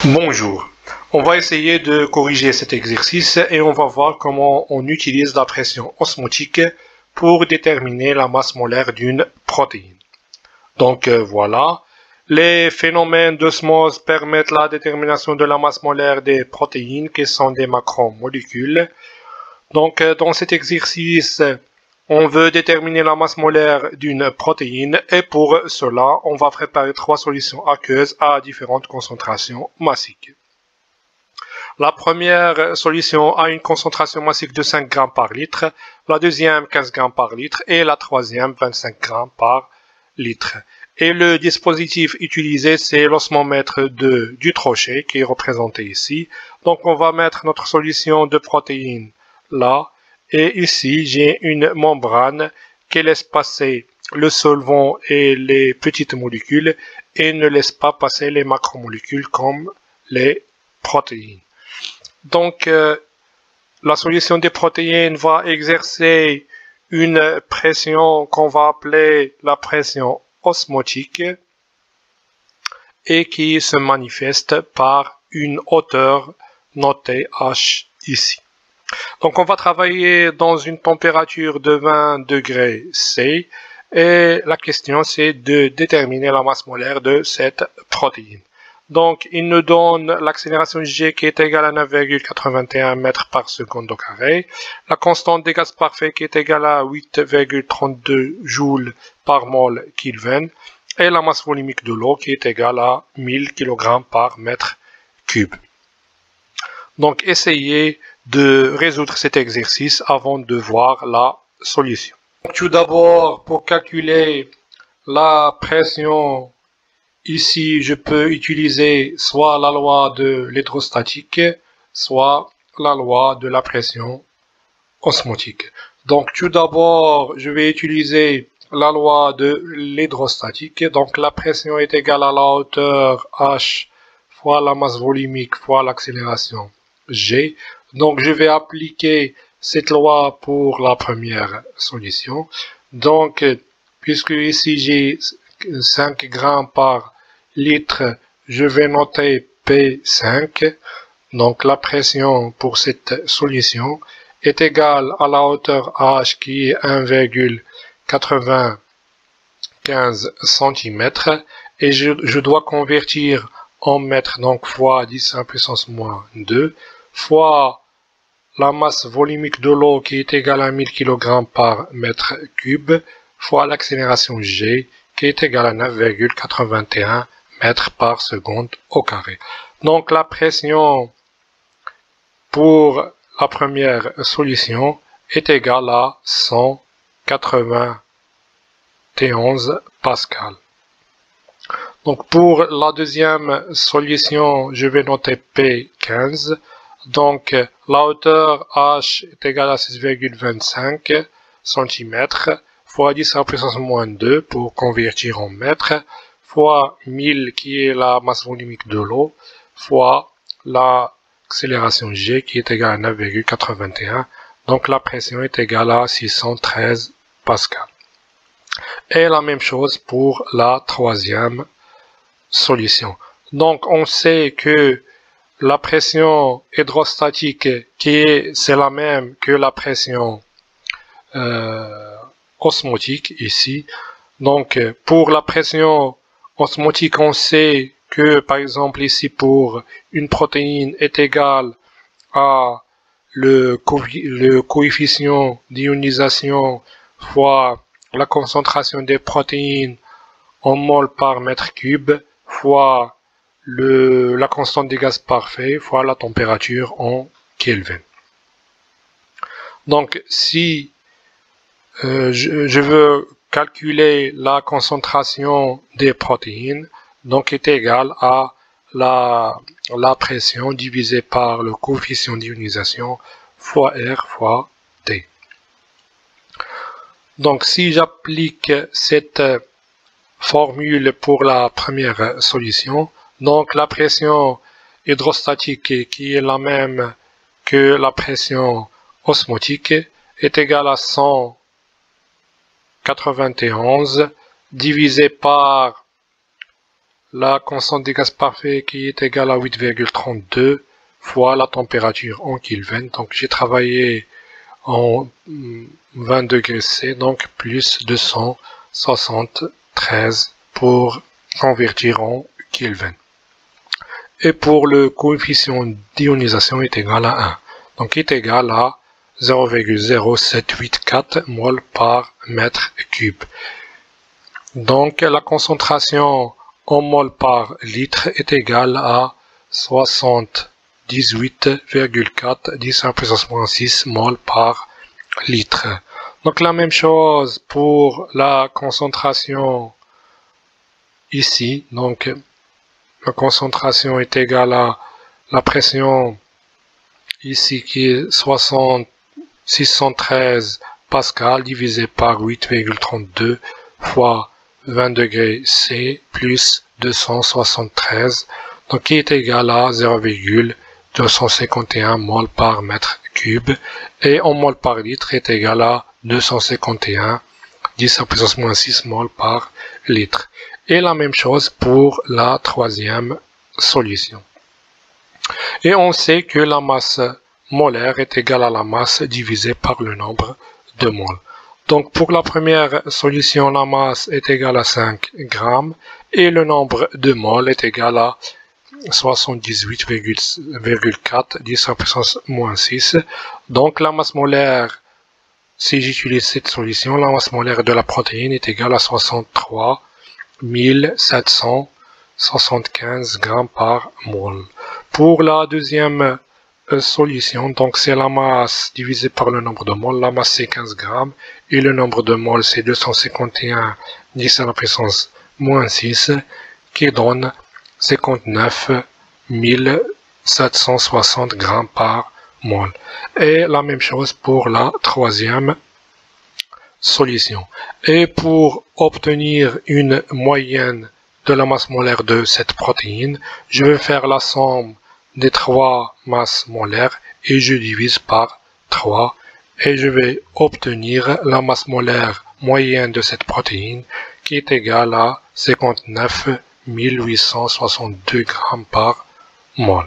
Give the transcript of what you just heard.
Bonjour, on va essayer de corriger cet exercice et on va voir comment on utilise la pression osmotique pour déterminer la masse molaire d'une protéine. Donc voilà, les phénomènes d'osmose permettent la détermination de la masse molaire des protéines qui sont des macromolécules. Donc dans cet exercice, on veut déterminer la masse molaire d'une protéine et pour cela, on va préparer 3 solutions aqueuses à différentes concentrations massiques. La première solution a une concentration massique de 5 g par litre, la deuxième 15 g par litre et la troisième 25 g par litre. Et le dispositif utilisé, c'est l'osmomètre du Trochet qui est représenté ici. Donc on va mettre notre solution de protéines là. Et ici, j'ai une membrane qui laisse passer le solvant et les petites molécules et ne laisse pas passer les macromolécules comme les protéines. Donc, la solution des protéines va exercer une pression qu'on va appeler la pression osmotique et qui se manifeste par une hauteur notée H ici. Donc on va travailler dans une température de 20 degrés C et la question c'est de déterminer la masse molaire de cette protéine. Donc il nous donne l'accélération G qui est égale à 9,81 mètres par seconde au carré, la constante des gaz parfaits qui est égale à 8,32 joules par mol Kelvin et la masse volumique de l'eau qui est égale à 1000 kg par mètre cube. Donc essayez de résoudre cet exercice avant de voir la solution. Tout d'abord, pour calculer la pression, ici je peux utiliser soit la loi de l'hydrostatique, soit la loi de la pression osmotique. Donc tout d'abord, je vais utiliser la loi de l'hydrostatique. Donc la pression est égale à la hauteur H fois la masse volumique fois l'accélération G. Donc je vais appliquer cette loi pour la première solution. Donc puisque ici j'ai 5 grammes par litre, je vais noter P5. Donc la pression pour cette solution est égale à la hauteur H qui est 1,95 cm et je dois convertir en mètres, donc fois 10 à la puissance moins 2 fois la masse volumique de l'eau qui est égale à 1000 kg par mètre cube fois l'accélération G qui est égale à 9,81 mètres par seconde au carré. Donc la pression pour la première solution est égale à 191 pascal. Donc pour la deuxième solution, je vais noter P15. Donc la hauteur H est égale à 6,25 cm fois 10 à la puissance moins 2 pour convertir en mètres fois 1000 qui est la masse volumique de l'eau fois l'accélération G qui est égale à 9,81. Donc la pression est égale à 613 pascal. Et la même chose pour la troisième solution. Donc on sait que la pression hydrostatique c'est la même que la pression osmotique ici. Donc pour la pression osmotique, on sait que par exemple ici pour une protéine est égal à le coefficient d'ionisation fois la concentration des protéines en mol par mètre cube fois la constante des gaz parfaits fois la température en Kelvin. Donc si je veux calculer la concentration des protéines, donc est égale à la pression divisée par le coefficient d'ionisation fois R fois T. Donc si j'applique cette formule pour la première solution, donc la pression hydrostatique qui est la même que la pression osmotique est égale à 191 divisé par la constante des gaz parfaits qui est égale à 8,32 fois la température en Kelvin. Donc j'ai travaillé en 20 degrés C, donc plus 273 pour convertir en Kelvin. Et pour le coefficient d'ionisation est égal à 1. Donc est égal à 0,0784 mol par mètre cube. Donc la concentration en mol par litre est égale à 78,4 10 à la puissance moins 6 mol par litre. Donc la même chose pour la concentration ici. Donc la concentration est égale à la pression ici qui est 613 pascal divisé par 8,32 fois 20 degrés C plus 273, donc qui est égal à 0,251 mol par mètre cube, et en mol par litre est égal à 251 10 à la puissance moins 6 mol par litre. Et la même chose pour la troisième solution. Et on sait que la masse molaire est égale à la masse divisée par le nombre de moles. Donc pour la première solution, la masse est égale à 5 grammes et le nombre de moles est égal à 78,4 10 à la puissance moins 6. Donc la masse molaire, si j'utilise cette solution, la masse molaire de la protéine est égale à 63 775 grammes par mol. Pour la deuxième solution, donc c'est la masse divisée par le nombre de moles. La masse c'est 15 grammes et le nombre de moles c'est 251 10 à la puissance moins 6 qui donne 59 760 grammes par mol. Et la même chose pour la troisième solution. Et pour obtenir une moyenne de la masse molaire de cette protéine, je vais faire la somme des trois masses molaires et je divise par 3 et je vais obtenir la masse molaire moyenne de cette protéine qui est égale à 59 862 grammes par mol.